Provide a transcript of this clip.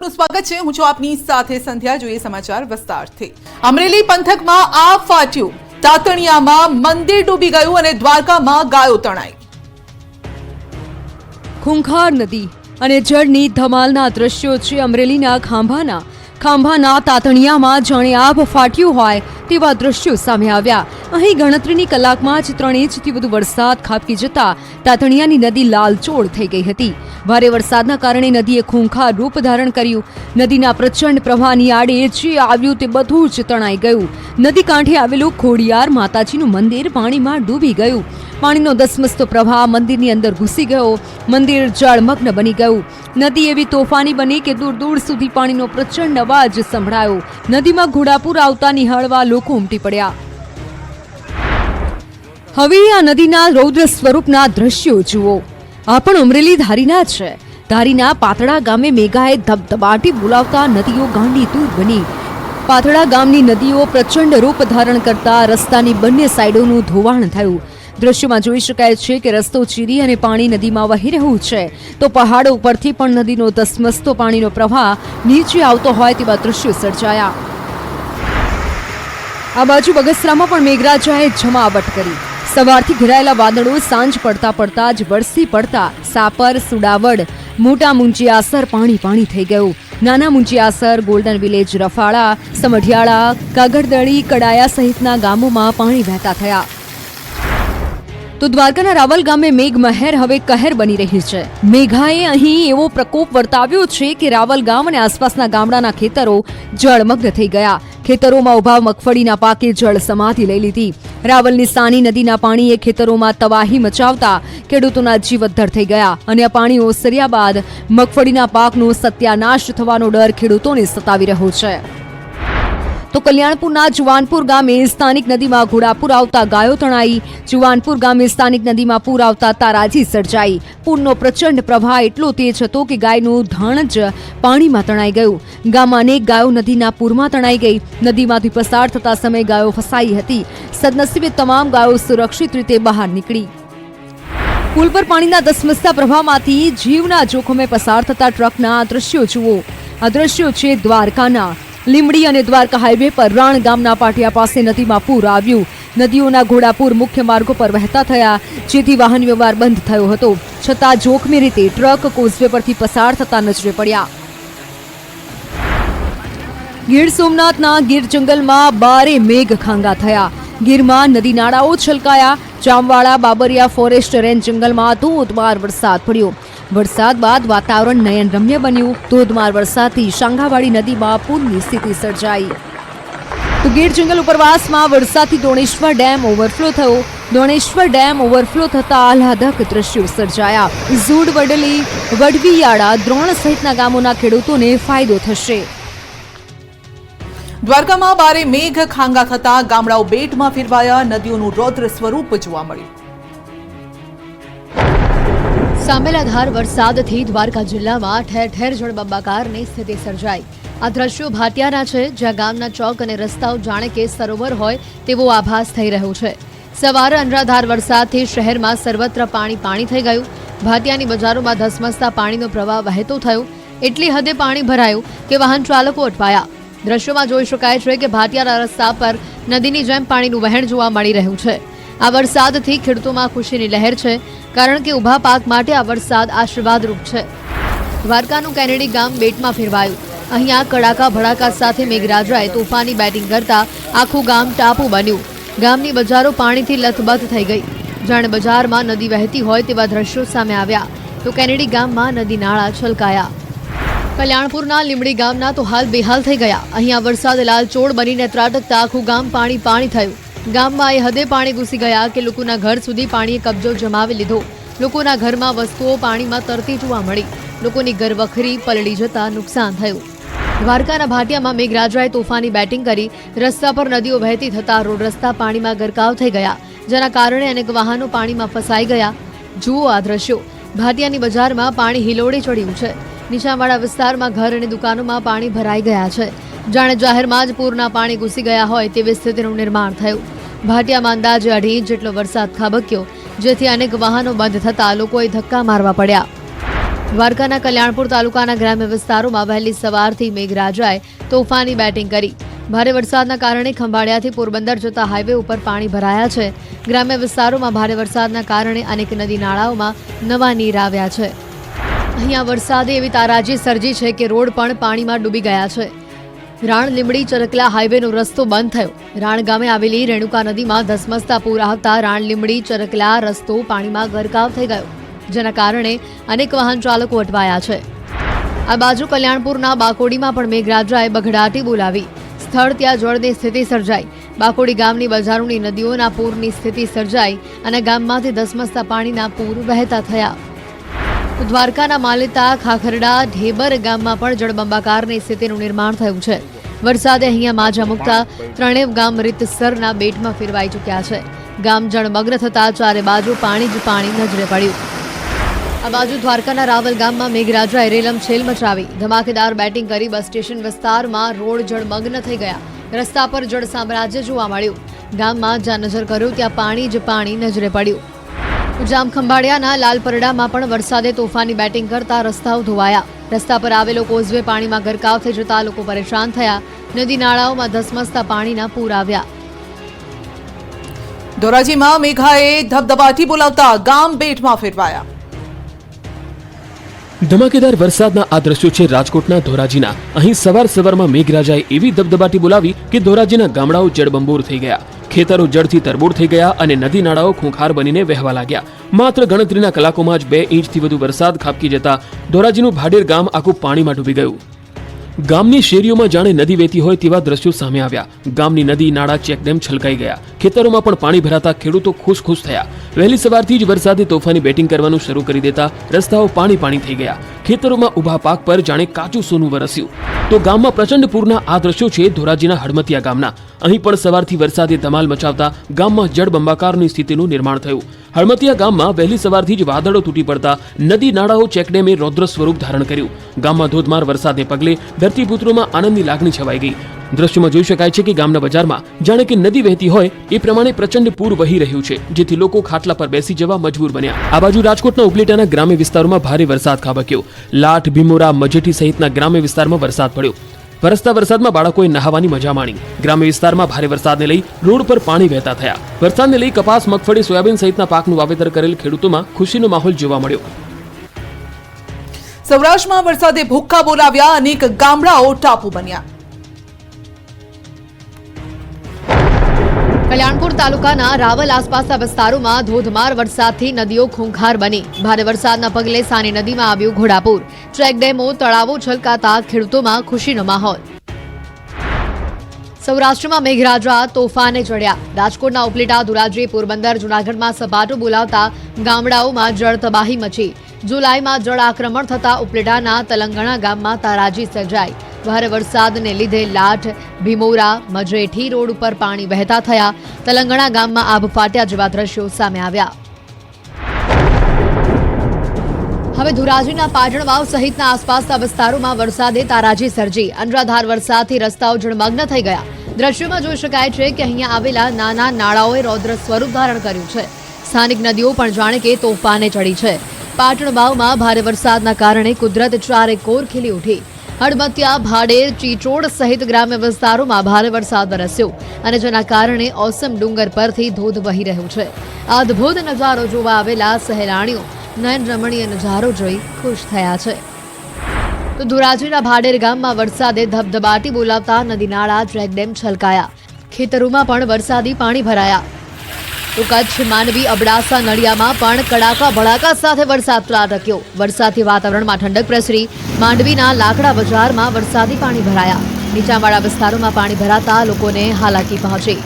સ્વાગત છે। હું છું આપની સાથે સંધ્યા। જોઈએ સમાચાર વિસ્તારથી। અમરેલી પંથકમાં આગ ફાટ્યું, તાતણિયામાં મંદિર ડૂબી ગયું અને દ્વારકામાં ગાયો તણાઈ। ખૂંખાર નદી અને જળની ધમાલના દ્રશ્યો છે। અમરેલીના ખાંભાના તાતણિયામાં જાણે આભ ફાટ્યું હોય તેવા દ્રશ્યો સામે આવ્યા। અહીં ગણતરીની કલાકમાં જ 3 ઇંચથી વધુ વરસાદ ખાબકી જતા તાતણિયાની નદી લાલચોળ થઈ ગઈ હતી। ભારે વરસાદના કારણે નદીએ ખૂંખાર રૂપ ધારણ કર્યું। નદીના પ્રચંડ પ્રવાહની આડે જે આવ્યું તે બધું જ તણાઈ ગયું। નદી કાંઠે આવેલું ખોડિયાર માતાજીનું મંદિર પાણીમાં ડૂબી ગયું। પાણીનો ધસમસતો પ્રવાહ મંદિરની અંદર ઘૂસી ગયો। મંદિર જળમગ્ન બની ગયું। નદી એવી તોફાની બની કે દૂર દૂર સુધી પાણીનો પ્રચંડ અવાજ સંભળાયો। નદીમાં ઘોડાપુર આવતા નિહાળવા લોકો ઉમટી પડ્યા। હવે આ નદીના રૌદ્ર સ્વરૂપના દ્રશ્યો જુઓ। આ પણ અમરેલી ધારીના છે। ધારીના પાતળા ગામે મેઘાએ ધબધબાટી બોલાવતા નદીઓ ગાંડી તૂર બની। પાતળા ગામની નદીઓ પ્રચંડ રૂપ ધારણ કરતા રસ્તાની બંને સાઈડોનું ધોવાણ થયું। દ્રશ્યમાં જોઈ શકાય છે કે રસ્તો ચીરી અને પાણી નદીમાં વહી રહ્યું છે, તો પહાડો ઉપરથી પણ નદીનો ધસમસતો પાણીનો પ્રવાહ નીચે આવતો હોય તેવા દ્રશ્યો સર્જાયા। આ બાજુ બગસરામાં પણ મેઘરાજાએ જમાવટ કરી। સવારથી ઘેરાયેલા વાદળો સાંજ પડતા જ વરસી પડતા સાપર, સુડાવડ, મોટા મુંજિયાસર પાણી થઈ ગયું। નાના મુંજિયાસર, ગોલ્ડન વિલેજ, રફાળા, સમઢિયાળા, કાગડદળી, કડાયા સહિતના ગામોમાં પાણી વહેતા થયા। તો દ્વારકાના રાવલ ગામે મેઘમહેર હવે કહેર બની રહી છે। મેઘાએ અહીં એવો પ્રકોપ વર્તાવ્યો છે કે રાવલ ગામ અને આસપાસના ગામડાના ખેતરો જળમગ્ન થઈ ગયા। ખેતરોમાં ઉભા મગફળીના પાકે જળ સમાધિ લઈ લીધી। રાવલની સાની નદીના પાણીએ ખેતરોમાં તબાહી મચાવતા ખેડૂતોના જીવ અદ્ધર થઈ ગયા અને આ પાણી ઓસર્યા બાદ મગફળીના પાકનો સત્યાનાશ થવાનો ડર ખેડૂતોને સતાવી રહ્યો છે। તો કલ્યાણપુરના જુવાનપુર ગામે સ્થાનિક નદીમાં ઘોડાપુર આવતા ગાયો તણાઈ। જુવાનપુર ગામે સ્થાનિક નદીમાં પૂર આવતા તારાજી સર્જાઈ। પૂરનો પ્રચંડ પ્રવાહ એટલો તેજ હતો કે ગાયનું ધણ જ પાણીમાં તણાઈ ગયું। ગામમાં અનેક ગાયો નદીના પૂરમાં તણાઈ ગઈ। નદીમાંથી પસાર થતા સમયે ગાયો ફસાઈ હતી। સદનસીબે તમામ ગાયો સુરક્ષિત રીતે બહાર નીકળી। પુલ પર પાણીના ધસમસતા પ્રવાહમાંથી જીવના જોખમે પસાર થતા ટ્રકના દ્રશ્યો જુઓ। આ દ્રશ્યો છે દ્વારકાના। લીમડી અને દ્વારકા હાઈવે પર રાણ ગામના પાટિયા પાસે નદીમાં પૂર આવ્યું। નદીઓના ઘોડાપુર મુખ્ય માર્ગો પર વહેતા થયા, જેથી વાહન વ્યવહાર બંધ થયો હતો। છતાં જોખમી રીતે ટ્રક કોઝવે પરથી પસાર થતા નજરે પડ્યા। ગીર સોમનાથના ગીર જંગલમાં બારે મેઘ ખાંગા થયા। ગીરમાં નદી નાળાઓ છલકાયા। જામવાળા બાબરિયા ફોરેસ્ટ રેન્જ જંગલમાં ધોધમાર વરસાદ પડ્યો। વરસાદ બાદ વાતાવરણ નયનરમ્ય બન્યું। ધોધમાર વરસાદથી શાંગાવાડી નદીમાં પૂરની સ્થિતિ સર્જાઈ। તો ગીર જંગલ ઉપરવાસમાં વરસાદથી દોણેશ્વર ડેમ ઓવરફ્લો થયો। દોણેશ્વર ડેમ ઓવરફ્લો થતા આહલાદક દ્રશ્યો સર્જાયા। ઝૂડ, વડલી, વડવીયાળા, દ્રોણ સહિતના ગામોના ખેડૂતોને ફાયદો થશે। દ્વારકામાં ભારે મેઘ ખાંગા થતા ગામડાઓ બેટમાં ફેરવાયા। નદીઓનું રૌદ્ર સ્વરૂપ જોવા મળ્યું। સામેલાધાર વરસાદથી દ્વારકા જિલ્લામાં ઠેર ઠેર જળબંબાકારની સ્થિતિ સર્જાઈ। આ દ્રશ્યો ભાટિયાના છે, જ્યાં ગામના ચોક અને રસ્તાઓ જાણે કે સરોવર હોય તેવો આભાસ થઈ રહ્યો છે। સવારે અનરાધાર વરસાદથી શહેરમાં સર્વત્ર પાણી થઈ ગયું। ભાટિયાની બજારોમાં ધસમસતા પાણીનો પ્રવાહ વહેતો થયો। એટલી હદે પાણી ભરાયું કે વાહન ચાલકો અટવાયા। દ્રશ્યોમાં જોઈ શકાય છે કે ભાટિયાના રસ્તા પર નદીની જેમ પાણીનું વહેણ જોવા મળી રહ્યું છે। આ વરસાદથી ખેડૂતોમાં ખુશીની લહેર છે, કારણ કે ઊભા પાક માટે આ વરસાદ આશીર્વાદરૂપ છે। દ્વારકાનું કેનેડી ગામ બેટમાં ફેરવાયું। અહીંયા કડાકા ભડાકા સાથે મેઘરાજાએ તોફાની બેટિંગ કરતા આખું ગામ ટાપુ બન્યું। ગામની બજારો પાણીથી લથબથ થઈ ગઈ, જાણે બજારમાં નદી વહેતી હોય તેવા દ્રશ્યો સામે આવ્યા। તો કેનેડી ગામમાં નદી નાળા છલકાયા। કલ્યાણપુરના લીમડી ગામના તો હાલ બેહાલ થઈ ગયા। અહીંયા વરસાદ લાલચોળ બનીને ત્રાટકતા આખું ગામ પાણી થયું। ગામમાં એ હદે પાણી ઘૂસી ગયા કે લોકોના ઘર સુધી પાણીએ કબજો જમાવી લીધો। લોકોના ઘરમાં વસ્તુઓ પાણીમાં તરતી જોવા મળી। લોકોની ઘરવખરી પલળી જતા નુકસાન થયું। દ્વારકાના ભાટિયામાં મેઘરાજાએ તોફાની બેટિંગ કરી। રસ્તા પર નદીઓ વહેતી થતા રોડ રસ્તા પાણીમાં ગરકાવ થઈ ગયા, જેના કારણે અનેક વાહનો પાણીમાં ફસાઈ ગયા। જુઓ આ દ્રશ્યો। ભાટિયાની બજારમાં પાણી હિલોડે ચડ્યું છે। નીચાણવાળા વિસ્તારમાં ઘર અને દુકાનોમાં પાણી ભરાઈ ગયા છે, જાણે જાહેરમાં જ પૂરના પાણી ઘૂસી ગયા હોય તેવી સ્થિતિનું નિર્માણ થયું। ભાટિયામાં અંદાજે 2.5 ઇંચ જેટલો વરસાદ ખાબક્યો, જેથી અનેક વાહનો બંધ થતા લોકોએ ધક્કા મારવા પડ્યા। દ્વારકાના કલ્યાણપુર તાલુકાના ગ્રામ્ય વિસ્તારોમાં વહેલી સવારથી મેઘરાજાએ તોફાની બેટિંગ કરી. ભારે વરસાદના કારણે ખંભાળિયાથી પોરબંદર જતા હાઈવે ઉપર પાણી ભરાયા છે. ગ્રામ્ય વિસ્તારોમાં ભારે વરસાદના કારણે અનેક નદી નાળાઓમાં નવા નીર આવ્યા છે. અહીંયા વરસાદે એવી તારાજી સર્જી છે કે રોડ પણ પાણીમાં ડૂબી ગયા છે. રાણ લીંબડી ચરકલા હાઈવેનો રસ્તો બંધ થયો. રાણ ગામે આવેલી રેણુકા નદીમાં ધસમસતા પૂર આવતા રાણ લીંબડી ચરકલા રસ્તો પાણીમાં ગરકાવ થઈ ગયો, જેના કારણે અનેક વાહન ચાલકો અટવાયા છે. આ બાજુ કલ્યાણપુરના બાકોડીમાં પણ મેઘરાજાએ બઘડાટી બોલાવી. સ્થળ ત્યાં જળની સ્થિતિ સર્જાઈ. બાકોડી ગામની બજારોની નદીઓના પૂરની સ્થિતિ સર્જાઈ અને ગામમાંથી ધસમસતા પાણીના પૂર વહેતા થયા. દ્વારકાના માલેતા, ખાખરડા, ઢેબર ગામમાં પણ જળબંબાકારની સ્થિતિનું નિર્માણ થયું છે. વરસાદે અહીંયા માજા મૂકતા ત્રણેય ગામ રીતસરના બેટમાં ફેરવાઈ ચૂક્યા છે. ગામ જળમગ્ન થતા ચારે બાજુ પાણી જ પાણી નજરે પડ્યું. આ બાજુ દ્વારકાના રાવલ ગામમાં મેઘરાજાએ રેલમછેલ મચાવી. ધમાકેદાર બેટિંગ કરી બસ સ્ટેશન વિસ્તારમાં રોડ જળમગ્ન થઈ ગયા. રસ્તા પર જળ સામ્રાજ્ય જોવા મળ્યું. ગામમાં જ્યાં નજર કર્યું ત્યાં પાણી જ પાણી નજરે પડ્યું. જામખંભાળિયાના લાલપરડામાં પણ વરસાદે તોફાની બેટિંગ કરતા રસ્તાઓ ધોવાયા. રસ્તા પર આવેલો કોઝવે પાણીમાં ગરકાવ થઈ જતા લોકો પરેશાન થયા. નદી નાળાઓમાં ધસમસતા પાણીના પૂર આવ્યા. ધોરાજીમાં મેઘાએ ધબધબાટી બોલાવતા ગામ બેટમાં ફેરવાયા. ધમાકેદાર વરસાદના આ દ્રશ્યો છે રાજકોટના ધોરાજીના. અહીં સવારમાં મેઘરાજાએ એવી ધબધબાટી બોલાવી કે ધોરાજીના ગામડાઓ જળબંબોર થઈ ગયા. ખેતરો જળથી તરબોળ થઈ ગયા અને નદી નાળાઓ ખૂંખાર બનીને વહેવા લાગ્યા. માત્ર ગણતરીના કલાકોમાં જ 2 ઇંચથી વધુ વરસાદ ખાબકી જતા ધોરાજીનું ભાડેર ગામ આખું પાણીમાં ડૂબી ગયું. ગામની શેરીઓમાં જાણે નદી વહેતી હોય તેવા દ્રશ્યો સામે આવ્યા. ગામની નદી નાળા ચેકડેમ છલકાઈ ગયા. ખેતરોમાં પણ પાણી ભરાતા ખેડૂતો ખુશ થયા. વહેલી સવારથી જ વરસાદે તોફાની બેટિંગ કરવાનું શરૂ કરી દેતા રસ્તાઓ પાણી થઈ ગયા. ખેતરોમાં ઊભા પાક પર જાણે કાચું સોનું વરસ્યું. તો ગામમાં પ્રચંડ પૂરના આ દ્રશ્યો છે ધોરાજીના હડમતિયા ગામના. અહીં પણ સવારથી વરસાદે ધમાલ મચાવતા ગામમાં જળબંબાકારની સ્થિતિનું નિર્માણ થયું. હળમતિયા ગામમાં વહેલી સવારથી જ વાદળો તૂટી પડતા નદી નાળાઓ ચેકડેમે રૌદ્ર સ્વરૂપ ધારણ કર્યું. ગામમાં ધોધમાર વરસાદને પગલે ધરતીપુત્રોમાં આનંદની લાગણી છવાઈ ગઈ. દ્રશ્યોમાં જોઈ શકાય છે કે ગામના બજારમાં જાણે કે નદી વહેતી હોય એ પ્રમાણે પ્રચંડ પૂર વહી રહ્યું છે, જેથી લોકો ખાટલા પર બેસી જવા મજબૂર બન્યા. આ બાજુ રાજકોટના ઉપલેટાના ગ્રામ્ય વિસ્તારોમાં ભારે વરસાદ ખાબક્યો. લાઠ, ભીમોરા, મજેઠી સહિતના ગ્રામ્ય વિસ્તારમાં વરસાદ પડ્યો. વરસતા વરસાદમાં બાળકોએ નહાવાની મજા માણી. ગ્રામ્ય વિસ્તારમાં ભારે વરસાદને લઈ રોડ પર પાણી વહેતા થયા. વરસાદને લઈ કપાસ, મગફળી, સોયાબીન સહિતના પાકનું વાવેતર કરેલ ખેડૂતોમાં ખુશીનો માહોલ જોવા મળ્યો. સૌરાષ્ટ્રમાં વરસાદે ભૂક્કા બોલાવ્યા. અનેક ગામડાઓ ટાપુ બન્યા. કલ્યાણપુર તાલુકાના રાવલ આસપાસના વિસ્તારોમાં ધોધમાર વરસાદથી નદીઓ ખૂંખાર બની. ભારે વરસાદના પગલે સાની નદીમાં આવ્યું ઘોડાપૂર. ચેકડેમો, તળાવો છલકાતા ખેડૂતોમાં ખુશીનો માહોલ. સૌરાષ્ટ્રમાં મેઘરાજા તોફાને ચડ્યા. રાજકોટના ઉપલેટા, ધોરાજી, પોરબંદર, જૂનાગઢમાં સપાટો બોલાવતા ગામડાઓમાં જળ તબાહી મચી. જુલાઈમાં જળ આક્રમણ થતા ઉપલેટાના તલંગણા ગામમાં તારાજી સર્જાઈ. ભારે વરસાદને લીધે લાઠ, ભીમોરા, મજેઠી રોડ ઉપર પાણી વહેતા થયા. તલંગણા ગામમાં આભ ફાટ્યા જેવા દ્રશ્યો સામે આવ્યા. હવે ધોરાજીના પાટણ વાવ સહિતના આસપાસના વિસ્તારોમાં વરસાદે તારાજી સર્જી. અનરાધાર વરસાદથી રસ્તાઓ જળમગ્ન થઈ ગયા. દ્રશ્યોમાં જોઈ શકાય છે કે અહીંયા આવેલા નાના નાળાઓએ રૌદ્ર સ્વરૂપ ધારણ કર્યું છે. સ્થાનિક નદીઓ પણ જાણે કે તોફાને ચડી છે. પાટણ વાવમાં ભારે વરસાદના કારણે કુદરત ચારે કોર ખીલી ઉઠી. હડમતિયા, ભાડેર, ચીચોડ સહિત ગ્રામ્ય વિસ્તારોમાં ભારે વરસાદ વરસ્યો અને જેના કારણે ઓસમ ડુંગર પરથી ધોધ વહી રહ્યો છે. આ અદ્ભુત નજારો જોવા આવેલા સહેલાણીઓ નયન રમણીય નજારો જોઈ ખુશ થયા છે. તો ધોરાજીના ભાડેર ગામમાં વરસાદે ધબધબાટી બોલાવતા નદી નાળા, ચેકડેમ છલકાયા. ખેતરોમાં પણ વરસાદી પાણી ભરાયા. તો કચ્છ, માંડવી, અબડાસા, નડિયામાં પણ કડાકા ભડાકા સાથે વરસાદ ત્રાટક્યો. વરસાદથી વાતાવરણમાં ઠંડક પ્રસરી. માંડવીના લાકડા બજારમાં વરસાદી પાણી ભરાયા. નીચાણવાળા વિસ્તારોમાં પાણી ભરાતા લોકોને હાલાકી પહોંચી.